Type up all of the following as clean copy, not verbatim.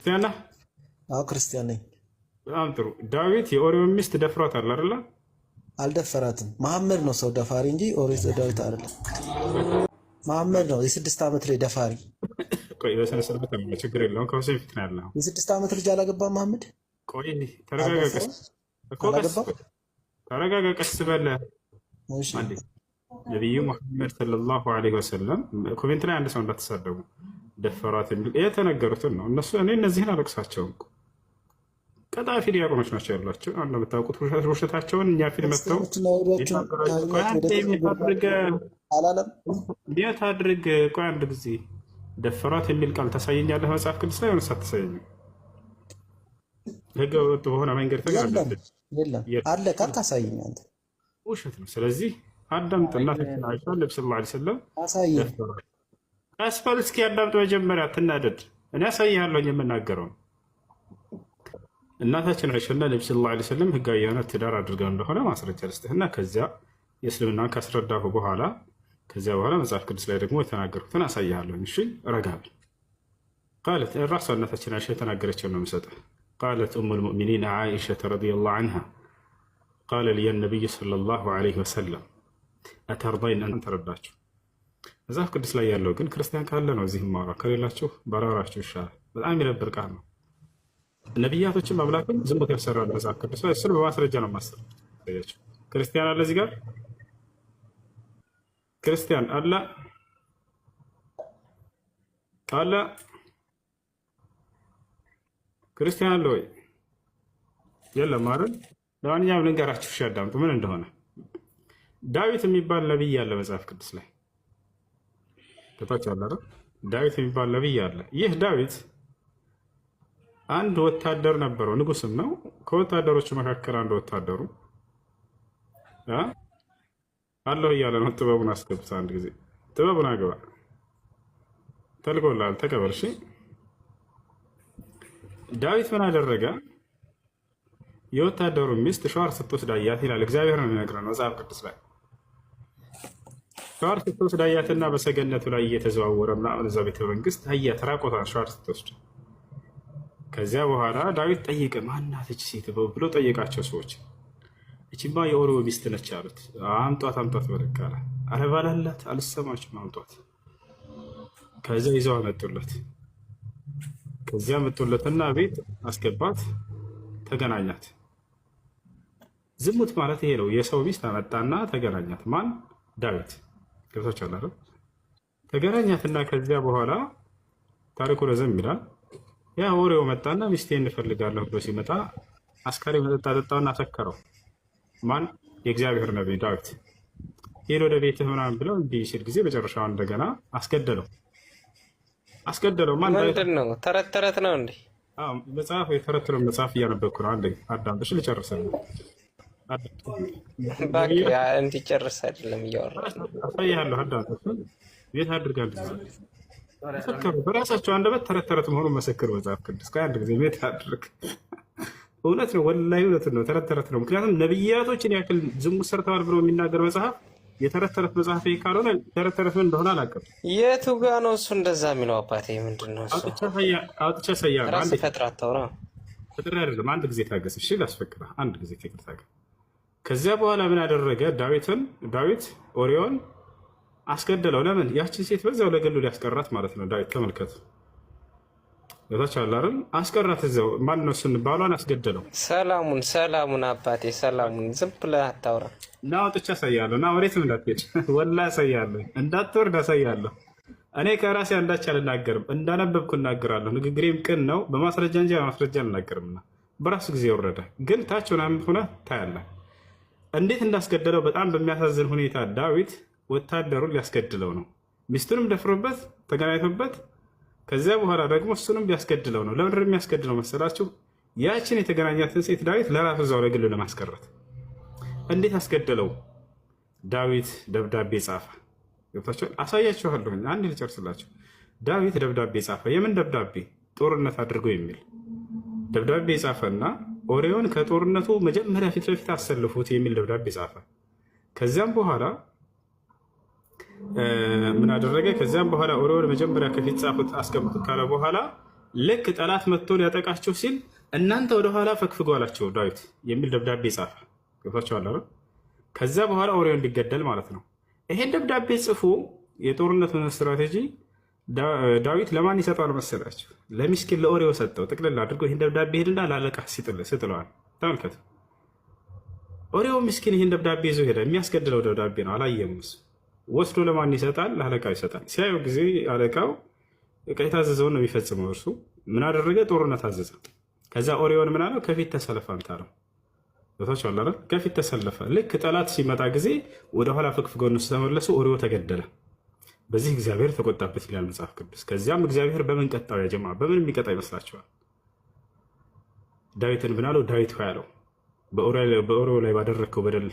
ክርስቲያን ነህ? አዎ ክርስቲያን ነኝ። በጣም ጥሩ። ዳዊት የኦሪዮን ሚስት ደፍሯታል አይደለ? አልደፈራትም። መሐመድ ነው ሰው ደፋሪ እንጂ ኦሪት ዳዊት አይደለም። መሐመድ ነው የ6 ዓመት ልጅ ደፋሪ። ቆይ በስነ ስርዓት ነው፣ ችግር የለውም። ከሁሴን ፊት ነው ያለው። የ6 ዓመት ልጅ አላገባም መሐመድ። ቆይ ተረጋጋ፣ ተረጋጋ፣ ቀስ በለ። ነቢዩ ሙሐመድ ሰለላሁ ዐለይሂ ወሰለም ኮሜንት ላይ አንድ ሰው እንዳትሳደቡ ደፈራት የሚል የተነገሩትን ነው። እነሱ እኔ እነዚህን አለቅሳቸውም። ቀጣፊ ዲያቆኖች ናቸው ያሏቸው። አንድ የምታውቁት ውሸታቸውን እኛ ፊት መጥተው እንዴት አድርግ። ቆይ አንድ ጊዜ ደፈራት የሚል ቃል ታሳየኛለህ መጽሐፍ ቅዱስ ላይ ሆነ ሳትሳየኝ ህገ ወጥ በሆነ መንገድ አለ ቃል ታሳየኝ አንተ ውሸት ነው። ስለዚህ አዳምጥ። እናታችን አይሻ ነብዩ ሰለላሁ ዐለይሂ ወሰለም ደፈራት። አስፋል እስኪ አዳምጥ መጀመሪያ፣ አትናደድ። እኔ አሳይሃለሁ የምናገረው። እናታችን አይሻና ነብዩ ሰለላሁ ዐለይሂ ወሰለም ህጋዊ የሆነ ትዳር አድርገው እንደሆነ ማስረጃ ልስጥህና ከዚያ የእስልምናን ካስረዳሁ በኋላ ከዚያ በኋላ መጽሐፍ ቅዱስ ላይ ደግሞ የተናገርኩትን አሳይሃለሁ። እሺ ረጋቢ ቃለት ራሷ እናታችን አይሻ የተናገረችውን ነው የምሰጥህ። ቃለት ኡሙ ልሙእሚኒን ዓኢሻ ረዲየላሁ ዐንሃ ቃለ ሊየ ነቢይ ሰለላሁ ዐለይሂ ወሰለም አተርዳይን አን ተረዳችሁ። መጽሐፍ ቅዱስ ላይ ያለው ግን ክርስቲያን ካለ ነው እዚህ ማውራ፣ ከሌላችሁ ባራራችሁ ይሻላል። በጣም የሚነብር ቃል ነው። ነቢያቶችን አምላክን ዝሙት ያሰራል መጽሐፍ ቅዱስ ላይ። እሱን በማስረጃ ነው ማስረጃቸው። ክርስቲያን አለ እዚህ ጋር ክርስቲያን አለ አለ ክርስቲያን አለ ወይ? የለም አይደል? ለማንኛውም ልንገራችሁ፣ እሺ አዳምጡ ምን እንደሆነ። ዳዊት የሚባል ነቢይ አለ መጽሐፍ ቅዱስ ላይ ተጣጣ አለ። ዳዊት የሚባል ነቢይ አለ። ይህ ዳዊት አንድ ወታደር ነበረው፣ ንጉስም ነው። ከወታደሮቹ መካከል አንድ ወታደሩ አለሁ እያለ ነው። ጥበቡን አስገብታ አንድ ጊዜ ጥበቡን አገባ ተልጎላል፣ ተቀበል። እሺ ዳዊት ምን አደረገ? የወታደሩ ሚስት ሸዋር ስትወስድ አያት ይላል። እግዚአብሔር ነው የሚነግረን መጽሐፍ ቅዱስ ላይ። ሸዋር ስትወስድ አያትና በሰገነቱ ላይ እየተዘዋወረ ምናምን እዛ ቤተ መንግስት አያት፣ ራቆቷን ሸዋር ስትወስድ። ከዚያ በኋላ ዳዊት ጠየቀ፣ ማናትች ሴት ብሎ ጠየቃቸው ሰዎች። እቺማ የኦሪዮ ሚስት ነች አሉት። አምጧት አምጧት በለካ አለ። አረ ባላላት አልሰማችም፣ አምጧት። ከዚያ ይዘው አመጡለት። ከዚያ መጡለትና ቤት አስገባት፣ ተገናኛት። ዝሙት ማለት ይሄ ነው። የሰው ሚስት አመጣና ተገናኛት። ማን? ዳዊት። ገብቶቻል አይደል? ተገናኛትና ከዚያ በኋላ ታሪኩ ረዘም ይላል። ያ ኦሪዮ መጣና ሚስቴን እንፈልጋለሁ ብሎ ሲመጣ አስካሪ መጠጥ አጠጣውና ሰከረው። ማን? የእግዚአብሔር ነቢይ ዳዊት። ሄዶ ወደ ቤትህ ምናምን ብለው እንዲህ ሲል ጊዜ መጨረሻው እንደገና አስገደለው። ማን? ምንድን ነው? ተረት ተረት ነው እንዴ? መጽሐፍ የተረተረ መጽሐፍ እያነበብኩ ነው። አንዴ አዳምጥሽ ልጨርስ ነው። እንዲጨርስ አይደለም እያወራህ አሳይሃለሁ። አዳምጥሽ ቤት አድርጋለሁ። መሰከሩ በራሳቸው አንደበት ተረት ተረት መሆኑን መሰክር መጽሐፍ ቅዱስ። ከአንድ ጊዜ ቤት አድርግ። እውነት ነው፣ ወላሂ እውነት ነው። ተረት ተረት ነው። ምክንያቱም ነብያቶችን ያክል ዝሙት ሰርተዋል ብሎ የሚናገር መጽሐፍ የተረት ተረት መጽሐፍ ካልሆነ ተረት ተረት ምን እንደሆነ አላውቅም። የቱ ጋ ነው እሱ እንደዛ የሚለው? አባቴ ምንድን ነው እሱ? አውጥቼ አሳይሃለሁ። ራስ ፈጥራተው ነው ፍጥር አይደለም። አንድ ጊዜ ታገስ። እሺ ላስፈቅዳ አንድ ጊዜ ከቅርታ ጋር። ከዚያ በኋላ ምን አደረገ? ዳዊት ኦሪዮን አስገደለው። ለምን? ያችን ሴት በዛው ለገሉ ሊያስቀራት ማለት ነው። ዳዊት ተመልከቱ፣ ታቻላርን አስቀራት እዛው። ማን ነው እሱን? ባሏን አስገደለው። ሰላሙን አባቴ ሰላሙን። ዝም ብለህ አታውራ። እና አውጥቼ አሳይሃለሁ። እና ወዴትም እንዳትሄድ ወላሂ አሳይሃለሁ። እንዳትወርድ አሳይሃለሁ። እኔ ከራሴ አንዳች አልናገርም፣ እንዳነበብኩ እናገራለሁ። ንግግሬም ቅን ነው፣ በማስረጃ እንጂ በማስረጃ አልናገርምና በራሱ ጊዜ ወረደ። ግን ታች ምናምን ሆነ ታያለህ እንዴት እንዳስገደለው። በጣም በሚያሳዝን ሁኔታ ዳዊት ወታደሩን ሊያስገድለው ነው። ሚስቱንም ደፍሮበት ተገናኝቶበት፣ ከዚያ በኋላ ደግሞ እሱንም ሊያስገድለው ነው። ለምንድን የሚያስገድለው መሰላችሁ? ያችን የተገናኛትን ሴት ዳዊት ለራሱ እዛው ለግሉ ለማስቀረት። እንዴት አስገደለው? ዳዊት ደብዳቤ ጻፈ። ገብታችኋል? አሳያችኋለሁ። አንድ ልጨርስላችሁ። ዳዊት ደብዳቤ ጻፈ። የምን ደብዳቤ? ጦርነት አድርገው የሚል ደብዳቤ ጻፈና ኦሪዮን ከጦርነቱ መጀመሪያ ፊት ለፊት አሰልፉት የሚል ደብዳቤ ጻፈ። ከዚያም በኋላ ምን አደረገ? ከዚያም በኋላ ኦሪዮን መጀመሪያ ከፊት ጻፉት አስቀምጡት ካለ በኋላ ልክ ጠላት መጥቶ ሊያጠቃቸው ሲል እናንተ ወደኋላ ፈግፍጉ አላቸው ዳዊት የሚል ደብዳቤ ጻፈ። ገብቷቸዋል አይደል? ከዛ በኋላ ኦሪዮ እንዲገደል ማለት ነው። ይሄን ደብዳቤ ጽፎ የጦርነቱን ስትራቴጂ ዳዊት ለማን ይሰጠዋል መሰላችሁ? ለሚስኪን ለኦሪዮ ሰጠው። ጥቅልል አድርጎ ይህን ደብዳቤ ሄድና ላለቃ ስጥለዋል። ተመልከቱ። ኦሪዮ ምስኪን ይህን ደብዳቤ ይዞ ሄደ። የሚያስገድለው ደብዳቤ ነው፣ አላየም። ወስዶ ለማን ይሰጣል? ለአለቃ ይሰጣል። ሲያየው ጊዜ አለቃው የታዘዘውን ነው የሚፈጽመው። እርሱ ምን አደረገ? ጦርነት አዘዘ። ከዛ ኦሪዮን ምን አለው? ከፊት ተሰለፈ አንተ አለው። ቦታዎች አለ ከፊት ተሰለፈ። ልክ ጠላት ሲመጣ ጊዜ ወደኋላ ፍግፍገው እነሱ ተመለሱ። ኦሪዮ ተገደለ። በዚህ እግዚአብሔር ተቆጣበት ይላል መጽሐፍ ቅዱስ። ከዚያም እግዚአብሔር በምን ቀጣው? ያጀማ በምን የሚቀጣ ይመስላችኋል? ዳዊትን ምን አለው? ዳዊት ሆይ አለው በኦሪዮ ላይ ባደረግከው በደል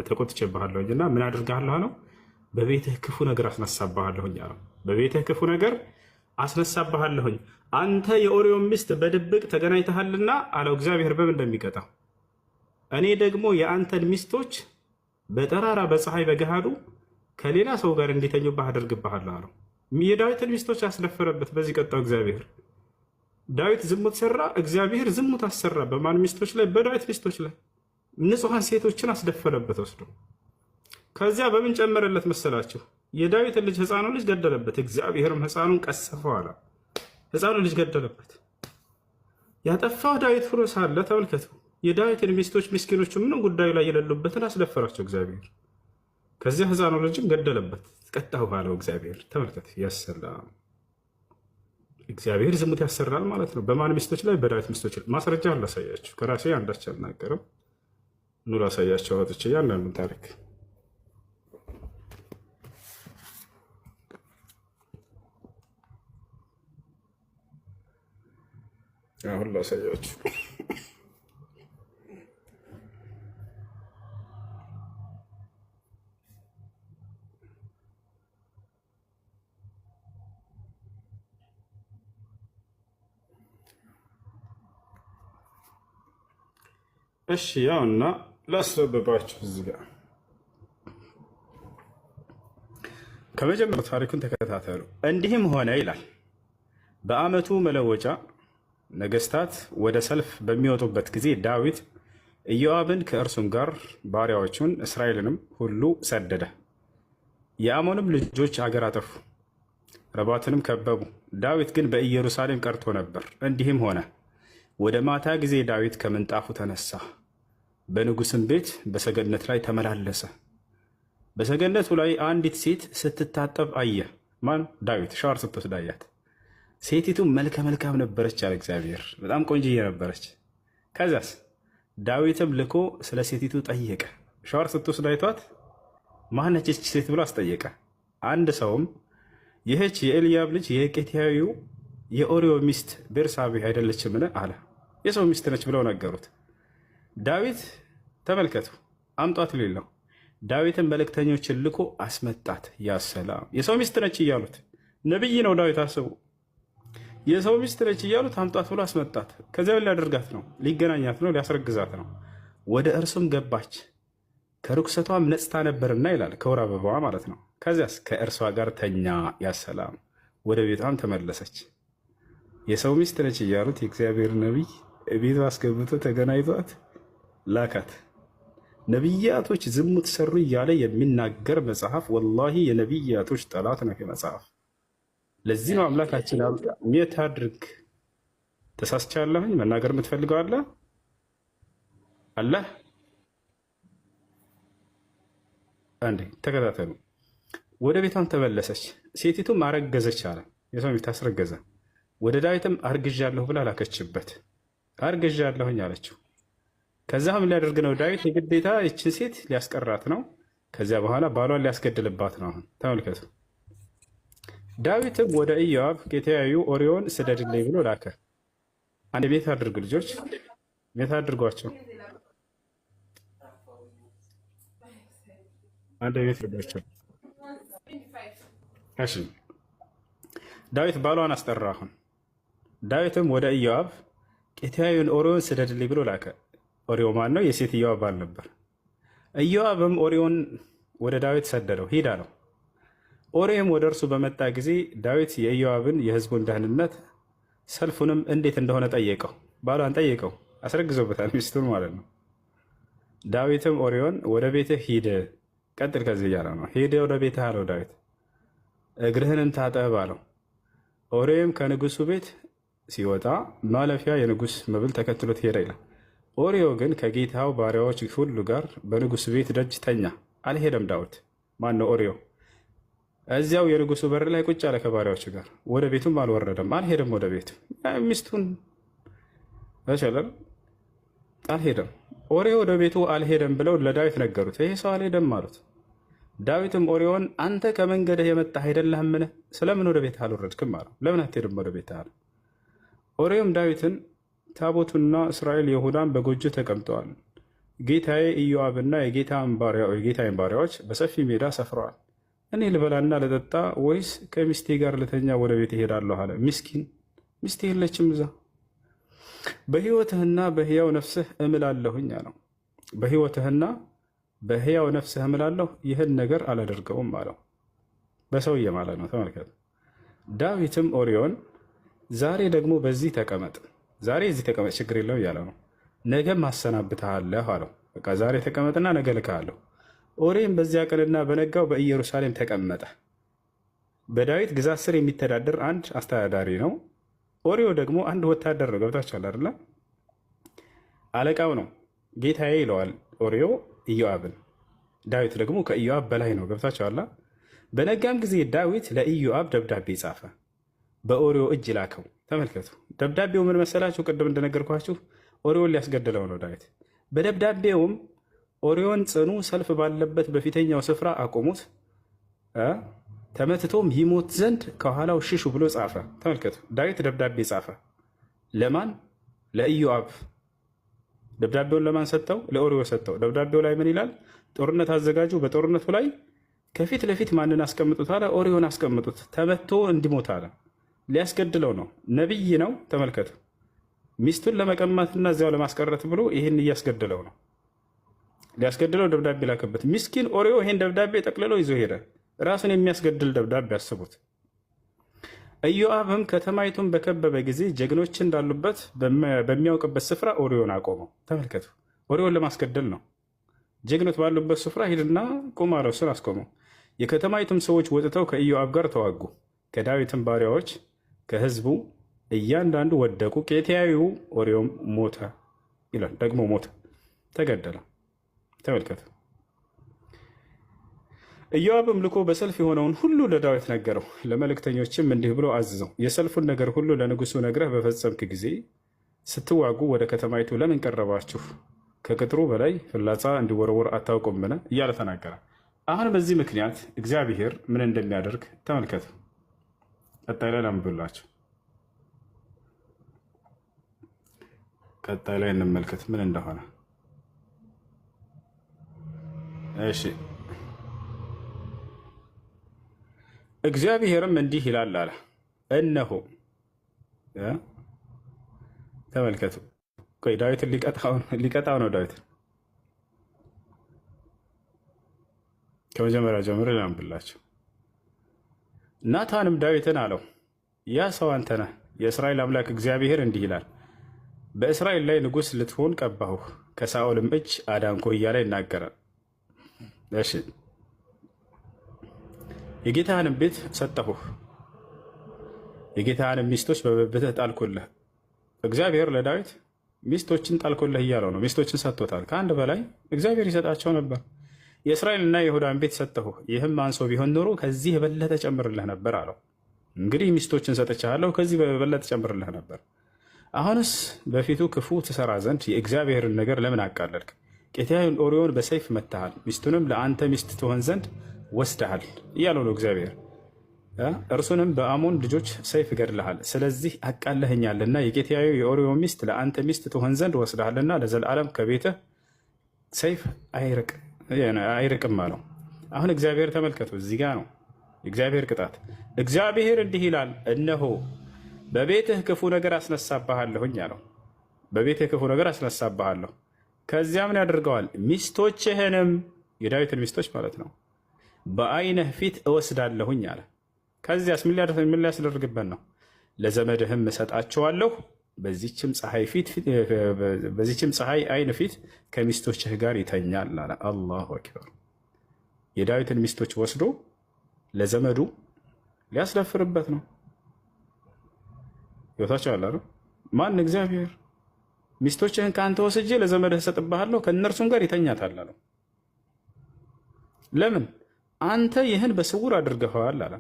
ተቆጥቼብሃለሁኝ እና ምን አድርግሃለሁ አለው? በቤትህ ክፉ ነገር አስነሳብሃለሁኝ አለው። በቤትህ ክፉ ነገር አስነሳብሃለሁኝ አንተ የኦሪዮ ሚስት በድብቅ ተገናኝተሃልና አለው። እግዚአብሔር በምን እንደሚቀጣው እኔ ደግሞ የአንተን ሚስቶች በጠራራ በፀሐይ በገሃዱ ከሌላ ሰው ጋር እንዲተኙብህ አደርግብሃለሁ አለው። የዳዊትን ሚስቶች አስደፈረበት። በዚህ ቀጣው እግዚአብሔር ዳዊት ዝሙት ሰራ፣ እግዚአብሔር ዝሙት አሰራ። በማን ሚስቶች ላይ? በዳዊት ሚስቶች ላይ። ንጹሐን ሴቶችን አስደፈረበት ወስዶ። ከዚያ በምን ጨመረለት መሰላችሁ? የዳዊትን ልጅ ሕፃኑ ልጅ ገደለበት። እግዚአብሔርም ሕፃኑን ቀሰፈው አለ። ሕፃኑ ልጅ ገደለበት። ያጠፋው ዳዊት ሆኖ ሳለ ተመልከቱ፣ የዳዊትን ሚስቶች ምስኪኖቹ ምንም ጉዳዩ ላይ የሌሉበትን አስደፈራቸው እግዚአብሔር። ከዚያ ሕፃኑ ልጅም ገደለበት። ቀጣሁ አለው እግዚአብሔር። ተመልከት፣ ያሰላም እግዚአብሔር ዝሙት ያሰራል ማለት ነው። በማን ሚስቶች ላይ? በዳዊት ሚስቶች ላይ። ማስረጃ ላሳያችሁ። ከራሴ አንዳች አልናገርም። ኑ ላሳያቸው አውጥቼ ያንዳንዱን ታሪክ አሁን ላሳያችሁ። እሺ ያውና ላስረብባችሁ እዚህ ጋር ከመጀመሪያው ታሪኩን ተከታተሉ። እንዲህም ሆነ ይላል፣ በዓመቱ መለወጫ ነገስታት ወደ ሰልፍ በሚወጡበት ጊዜ ዳዊት ኢዮአብን ከእርሱም ጋር ባሪያዎቹን እስራኤልንም ሁሉ ሰደደ። የአሞንም ልጆች አገር አጠፉ፣ ረባትንም ከበቡ። ዳዊት ግን በኢየሩሳሌም ቀርቶ ነበር። እንዲህም ሆነ ወደ ማታ ጊዜ ዳዊት ከምንጣፉ ተነሳ፣ በንጉሥም ቤት በሰገነት ላይ ተመላለሰ። በሰገነቱ ላይ አንዲት ሴት ስትታጠብ አየ። ማን? ዳዊት ሻወር ስትወስድ አያት። ሴቲቱ መልከ መልካም ነበረች አለ እግዚአብሔር፣ በጣም ቆንጅዬ ነበረች። ከዚያስ ዳዊትም ልኮ ስለ ሴቲቱ ጠየቀ። ሻወር ስትወስድ አይቷት ማነች ይህች ሴት ብሎ አስጠየቀ። አንድ ሰውም ይህች የኤልያብ ልጅ የቄትያዊው የኦሪዮ ሚስት ቤርሳቤህ አይደለችምን? አለ። የሰው ሚስት ነች ብለው ነገሩት። ዳዊት ተመልከቱ፣ አምጧት ሌለው። ዳዊትን መልእክተኞችን ልኮ አስመጣት። ያሰላም የሰው ሚስት ነች እያሉት፣ ነቢይ ነው ዳዊት አስቡ። የሰው ሚስት ነች እያሉት አምጧት ብሎ አስመጣት። ከዚያ ሊያደርጋት ነው፣ ሊገናኛት ነው፣ ሊያስረግዛት ነው። ወደ እርሱም ገባች፣ ከርኩሰቷም ነጽታ ነበርና ይላል፣ ከወር አበባዋ ማለት ነው። ከዚያስ ከእርሷ ጋር ተኛ። ያሰላም ወደ ቤቷም ተመለሰች። የሰው ሚስት ነች እያሉት የእግዚአብሔር ነቢይ ቤቱ አስገብቶ ተገናኝቷት ላካት። ነቢያቶች ዝሙት ሰሩ እያለ የሚናገር መጽሐፍ፣ ወላሂ የነቢያቶች ጠላት ነው መጽሐፍ። ለዚህ ነው አምላካችን ሜት አድርግ። ተሳስቻለሁኝ መናገር የምትፈልገው አለ አላህ አንዴ ተከታተሉ። ወደ ቤቷም ተመለሰች፣ ሴቲቱም አረገዘች አለ። የሰው ሚስት አስረገዘ። ወደ ዳዊትም አርግዣለሁ ብላ ላከችበት። አርግዣለሁኝ አለችው። ከዛ ምን ሊያደርግ ነው ዳዊት? የግዴታ ይችን ሴት ሊያስቀራት ነው። ከዚያ በኋላ ባሏን ሊያስገድልባት ነው። አሁን ተመልከቱ። ዳዊትም ወደ ኢዮአብ ጌታዩ ኦሪዮን ስደድልኝ ብሎ ላከ። አንድ ቤት አድርግ ልጆች፣ ቤት አድርጓቸው። አንድ ቤት አድርጓቸው። እሺ ዳዊት ባሏን አስጠራ። አሁን ዳዊትም ወደ ኢዮአብ ቄትያዊውን ኦሪዮን ስደድልኝ ብሎ ላከ። ኦሪዮ ማን ነው? የሴትዮዋ ባል ነበር። ኢዮአብም ኦሪዮን ወደ ዳዊት ሰደደው፣ ሂድ አለው። ኦሪዮም ወደ እርሱ በመጣ ጊዜ ዳዊት የኢዮአብን የሕዝቡን ደህንነት ሰልፉንም እንዴት እንደሆነ ጠየቀው። ባሏን ጠየቀው፣ አስረግዞበታል፣ ሚስቱን ማለት ነው። ዳዊትም ኦርዮን ወደ ቤትህ ሂድ፣ ቀጥል ከዚህ እያለ ነው። ሂድ ወደ ቤትህ አለው ዳዊት። እግርህንም ታጠብ አለው። ኦርዮም ከንጉሱ ቤት ሲወጣ ማለፊያ የንጉስ መብል ተከትሎት ሄደ ይላል። ኦርዮ ግን ከጌታው ባሪያዎች ሁሉ ጋር በንጉስ ቤት ደጅ ተኛ፣ አልሄደም። ዳዊት ማን ነው? ኦርዮ እዚያው የንጉሱ በር ላይ ቁጭ አለ ከባሪያዎቹ ጋር። ወደ ቤቱም አልወረደም፣ አልሄደም ወደ ቤቱ። ሚስቱን በቸለም አልሄደም። ኦርዮ ወደ ቤቱ አልሄደም ብለው ለዳዊት ነገሩት። ይሄ ሰው አልሄደም አሉት። ዳዊትም ኦርዮን አንተ ከመንገድህ የመጣህ አይደለህምን? ስለምን ወደ ቤትህ አልወረድክም አለው። ለምን አትሄድም ወደ ቤትህ አለ። ኦርዮም ዳዊትን ታቦቱና እስራኤል ይሁዳን በጎጆ ተቀምጠዋል፣ ጌታዬ ኢዮአብና የጌታዬን ባሪያዎች በሰፊ ሜዳ ሰፍረዋል። እኔ ልበላና ልጠጣ ወይስ ከሚስቴ ጋር ልተኛ ወደ ቤት እሄዳለሁ አለ። ምስኪን ሚስቴ የለችም እዛ። በሕይወትህና በሕያው ነፍስህ እምላለሁኝ አለው። በሕይወትህና በሕያው ነፍስህ እምላለሁ ይህን ነገር አላደርገውም አለው። በሰውዬ ማለት ነው። ተመልከት። ዳዊትም ኦርዮን ዛሬ ደግሞ በዚህ ተቀመጥ፣ ዛሬ እዚህ ተቀመጥ፣ ችግር የለው እያለ ነው። ነገም አሰናብትሃለሁ አለው። በቃ ዛሬ ተቀመጥና ነገ ልክሃለሁ። ኦርዮም በዚያ ቀንና በነጋው በኢየሩሳሌም ተቀመጠ። በዳዊት ግዛት ስር የሚተዳደር አንድ አስተዳዳሪ ነው። ኦርዮ ደግሞ አንድ ወታደር ነው። ገብታችኋል አይደለ? አለቃው ነው። ጌታዬ ይለዋል ኦርዮ ኢዮአብን። ዳዊት ደግሞ ከኢዮአብ በላይ ነው። ገብታችኋል? በነጋም ጊዜ ዳዊት ለኢዮአብ ደብዳቤ ጻፈ፣ በኦርዮ እጅ ላከው። ተመልከቱ። ደብዳቤው ምን መሰላችሁ? ቅድም እንደነገርኳችሁ ኦርዮን ሊያስገድለው ነው ዳዊት። በደብዳቤውም ኦርዮን ጽኑ ሰልፍ ባለበት በፊተኛው ስፍራ አቆሙት፣ ተመትቶም ይሞት ዘንድ ከኋላው ሽሹ ብሎ ጻፈ። ተመልከቱ። ዳዊት ደብዳቤ ጻፈ። ለማን? ለኢዮአብ። ደብዳቤውን ለማን ሰጠው? ለኦርዮ ሰጠው። ደብዳቤው ላይ ምን ይላል? ጦርነት አዘጋጁ፣ በጦርነቱ ላይ ከፊት ለፊት ማንን አስቀምጡት አለ? ኦርዮን አስቀምጡት፣ ተመቶ እንዲሞት አለ። ሊያስገድለው ነው። ነቢይ ነው። ተመልከቱ። ሚስቱን ለመቀማትና እዚያው ለማስቀረት ብሎ ይህን እያስገድለው ነው። ሊያስገድለው ደብዳቤ ላከበት። ሚስኪን ኦርዮ ይህን ደብዳቤ ጠቅልለው ይዞ ሄደ። ራሱን የሚያስገድል ደብዳቤ አስቡት። ኢዮአብም ከተማይቱን በከበበ ጊዜ ጀግኖች እንዳሉበት በሚያውቅበት ስፍራ ኦርዮን አቆመው። ተመልከቱ። ኦርዮን ለማስገደል ነው። ጀግኖች ባሉበት ስፍራ ሂድና ቁም አለው። እሱን አስቆመው። የከተማይቱም ሰዎች ወጥተው ከኢዮአብ ጋር ተዋጉ። ከዳዊትም ባሪያዎች ከህዝቡ እያንዳንዱ ወደቁ። ቄትያዊው ኦርዮም ሞተ ይላል። ደግሞ ሞተ፣ ተገደለ። ተመልከቱ። ኢዮአብም ልኮ በሰልፍ የሆነውን ሁሉ ለዳዊት ነገረው። ለመልእክተኞችም እንዲህ ብሎ አዝዘው፣ የሰልፉን ነገር ሁሉ ለንጉሱ ነግረህ በፈጸምክ ጊዜ ስትዋጉ ወደ ከተማይቱ ለምን ቀረባችሁ? ከቅጥሩ በላይ ፍላጻ እንዲወረወር አታውቁምን? እያለ ተናገረ። አሁን በዚህ ምክንያት እግዚአብሔር ምን እንደሚያደርግ ተመልከቱ። ቀጣይ ላይ ላንብብላችሁ። ቀጣይ ላይ እንመልከት ምን እንደሆነ። እሺ እግዚአብሔርም እንዲህ ይላል አለ፣ እነሆ ተመልከቱ። ቆይ ዳዊትን ሊቀጣው ነው። ዳዊት ከመጀመሪያ ጀምሮ ላንብብላችሁ። ናታንም ዳዊትን አለው፣ ያ ሰው አንተ ነህ። የእስራኤል አምላክ እግዚአብሔር እንዲህ ይላል፣ በእስራኤል ላይ ንጉሥ ልትሆን ቀባሁህ፣ ከሳኦልም እጅ አዳንኩህ እያለ ይናገራል። እሺ የጌታህንም ቤት ሰጠሁህ፣ የጌታህንም ሚስቶች በብብትህ ጣልኩልህ። እግዚአብሔር ለዳዊት ሚስቶችን ጣልኩልህ እያለው ነው። ሚስቶችን ሰጥቶታል። ከአንድ በላይ እግዚአብሔር ይሰጣቸው ነበር። የእስራኤልና የይሁዳን ቤት ሰጠሁህ፣ ይህም አንሶ ቢሆን ኖሮ ከዚህ የበለጠ ጨምርልህ ነበር አለው። እንግዲህ ሚስቶችን ሰጥቻለሁ፣ ከዚህ በበለጠ ጨምርልህ ነበር። አሁንስ በፊቱ ክፉ ትሰራ ዘንድ የእግዚአብሔርን ነገር ለምን አቃለልክ? ቄትያዊውን ኦርዮን በሰይፍ መትሃል፣ ሚስቱንም ለአንተ ሚስት ትሆን ዘንድ ወስደሃል እያለው ነው እግዚአብሔር። እርሱንም በአሞን ልጆች ሰይፍ ገድልሃል። ስለዚህ አቃለህኛልና የቄትያዊ የኦርዮ ሚስት ለአንተ ሚስት ትሆን ዘንድ ወስደሃልና ለዘላለም ከቤትህ ሰይፍ አይርቅም አለው። አሁን እግዚአብሔር ተመልከቱ፣ እዚህ ጋ ነው የእግዚአብሔር ቅጣት። እግዚአብሔር እንዲህ ይላል፣ እነሆ በቤትህ ክፉ ነገር አስነሳብሃለሁኝ አለው። በቤትህ ክፉ ነገር አስነሳብሃለሁ። ከዚያ ምን ያደርገዋል? ሚስቶችህንም፣ የዳዊትን ሚስቶች ማለት ነው፣ በዓይንህ ፊት እወስዳለሁኝ አለ። ከዚያስ ምን ሊያስደርግበት ነው? ለዘመድህም እሰጣቸዋለሁ በዚችም ፀሐይ አይን ፊት ከሚስቶችህ ጋር ይተኛል አለ። አላሁ አክበር። የዳዊትን ሚስቶች ወስዶ ለዘመዱ ሊያስደፍርበት ነው። ይወታቸው አለ። ማን? እግዚአብሔር። ሚስቶችህን ከአንተ ወስጄ ለዘመድህ እሰጥብሃለሁ ከእነርሱም ጋር ይተኛታል አለው። ለምን? አንተ ይህን በስውር አድርገኸዋል አለ።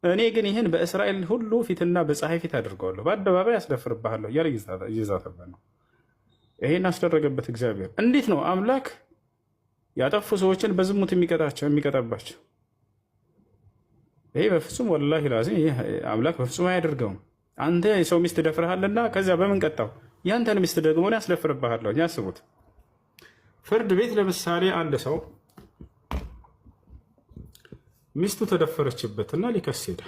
እኔ ግን ይህን በእስራኤል ሁሉ ፊትና በፀሐይ ፊት አድርገዋለሁ፣ በአደባባይ አስደፍርብሃለሁ እያለ እየዛተበት ነው። ይሄን አስደረገበት እግዚአብሔር። እንዴት ነው አምላክ ያጠፉ ሰዎችን በዝሙት የሚቀጣባቸው? ይሄ በፍጹም ወላሂ ላዚም ይህ አምላክ በፍጹም አያደርገውም። አንተ የሰው ሚስት ደፍረሃልና ከዚያ በምን ቀጣው? ያንተን ሚስት ደግሞ ያስደፍርብሃለሁ። ያስቡት። ፍርድ ቤት ለምሳሌ አንድ ሰው ሚስቱ ተደፈረችበትና ሊከስ ሄደ።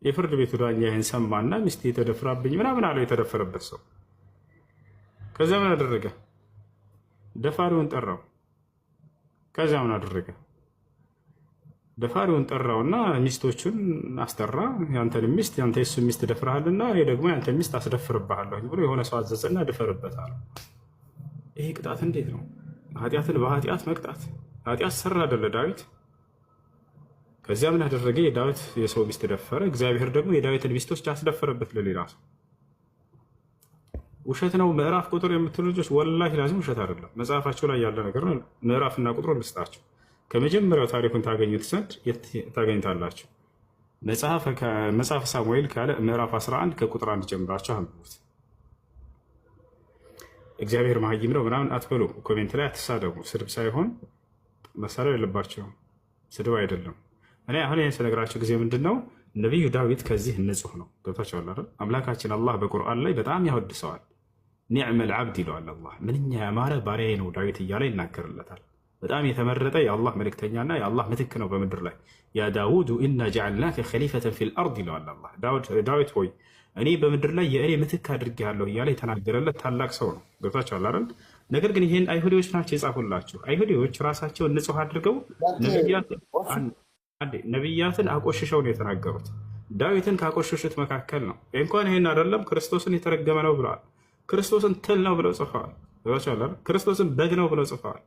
የፍርድ ቤቱ ዳኛ ይህን ሰማና ሚስት የተደፍራብኝ ምናምን አለው የተደፈረበት ሰው። ከዚያ ምን አደረገ? ደፋሪውን ጠራው። ከዚያ ምን አደረገ? ደፋሪውን ጠራውና ሚስቶቹን አስጠራ። ያንተን ሚስት ያንተ የሱ ሚስት ደፍረሃልና እኔ ደግሞ ያንተን ሚስት አስደፍርብሃለሁ ብሎ የሆነ ሰው አዘዘና ድፈርበት አለው። ይሄ ቅጣት እንዴት ነው? ኃጢአትን በኃጢአት መቅጣት። ኃጢአት ሰራ አይደለ ዳዊት? ከዚያ ምን አደረገ? የዳዊት የሰው ሚስት ደፈረ። እግዚአብሔር ደግሞ የዳዊትን ሚስቶች አስደፈረበት ለሌላ ሰው። ውሸት ነው ምዕራፍ ቁጥር የምትሉ ልጆች ወላሂ ላዚም ውሸት አይደለም። መጽሐፋቸው ላይ ያለ ነገር ነው። ምዕራፍና ቁጥሩ ልስጣቸው። ከመጀመሪያው ታሪኩን ታገኙት ዘንድ የት ታገኝታላችሁ? መጽሐፈ ሳሙኤል ካለ ምዕራፍ 11 ከቁጥር 1 ጀምራችሁ አንብቡት። እግዚአብሔር መሀይም ነው ምናምን አትበሉ። ኮሜንት ላይ አትሳደቡ። ስድብ ሳይሆን መሳሪያ የለባቸውም። ስድብ አይደለም። እኔ አሁን ይህን ስነግራቸው ጊዜ ምንድን ነው ነቢዩ ዳዊት ከዚህ ንጹህ ነው። ገብታችኋል አይደል? አምላካችን አላህ በቁርአን ላይ በጣም ያወድሰዋል። ኒዕመል ዓብድ ይለዋል አላህ። ምንኛ ያማረ ባሪያዬ ነው ዳዊት እያለ ይናገርለታል። በጣም የተመረጠ የአላህ መልእክተኛና የአላህ ምትክ ነው በምድር ላይ። ያ ዳውድ ኢና ጀዐልናከ ኸሊፈተን ፊል አርድ ይለዋል አላህ። ዳዊት ሆይ እኔ በምድር ላይ የእኔ ምትክ አድርጌሃለሁ እያለ የተናገረለት ታላቅ ሰው ነው። ገብታችኋል አይደል? ነገር ግን ይህን አይሁዲዎች ናቸው የጻፉላችሁ። አይሁዲዎች ራሳቸውን ንጹህ አድርገው ነቢያትን አቆሽሸው ነው የተናገሩት። ዳዊትን ካቆሸሹት መካከል ነው። እንኳን ይህን አይደለም ክርስቶስን የተረገመ ነው ብለዋል። ክርስቶስን ትል ነው ብለው ጽፈዋል። ክርስቶስን በግ ነው ብለው ጽፈዋል።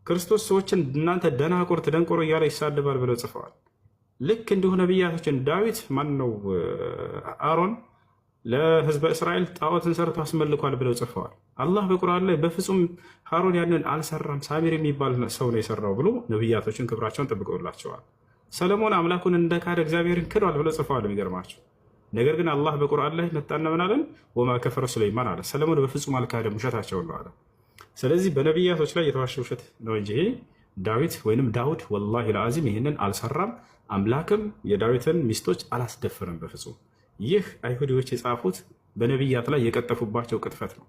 ክርስቶስ ሰዎችን እናንተ ደናቁርት ደንቆሮ እያለ ይሳደባል ብለው ጽፈዋል። ልክ እንዲሁ ነቢያቶችን ዳዊት ማን ነው አሮን ለህዝበ እስራኤል ጣዖትን ሰርቶ አስመልኳል ብለው ጽፈዋል። አላህ በቁርአን ላይ በፍጹም ሃሮን ያንን አልሰራም ሳሚር የሚባል ሰው ነው የሰራው ብሎ ነቢያቶችን ክብራቸውን ጠብቀውላቸዋል። ሰለሞን አምላኩን እንደካደ እግዚአብሔርን ክዷል ብለው ጽፈዋል። የሚገርማቸው ነገር ግን አላህ በቁርአን ላይ መጣና ምን አለን? ወማ ከፈረ ሱለይማን አለ። ሰለሞን በፍጹም አልካደም፣ ውሸታቸውን ነው አለ። ስለዚህ በነቢያቶች ላይ የተዋሸ ውሸት ነው እንጂ ዳዊት ወይንም ዳውድ ወላሂ ለአዚም ይህንን አልሰራም። አምላክም የዳዊትን ሚስቶች አላስደፈረም በፍጹም። ይህ አይሁዲዎች የጻፉት በነቢያት ላይ የቀጠፉባቸው ቅጥፈት ነው።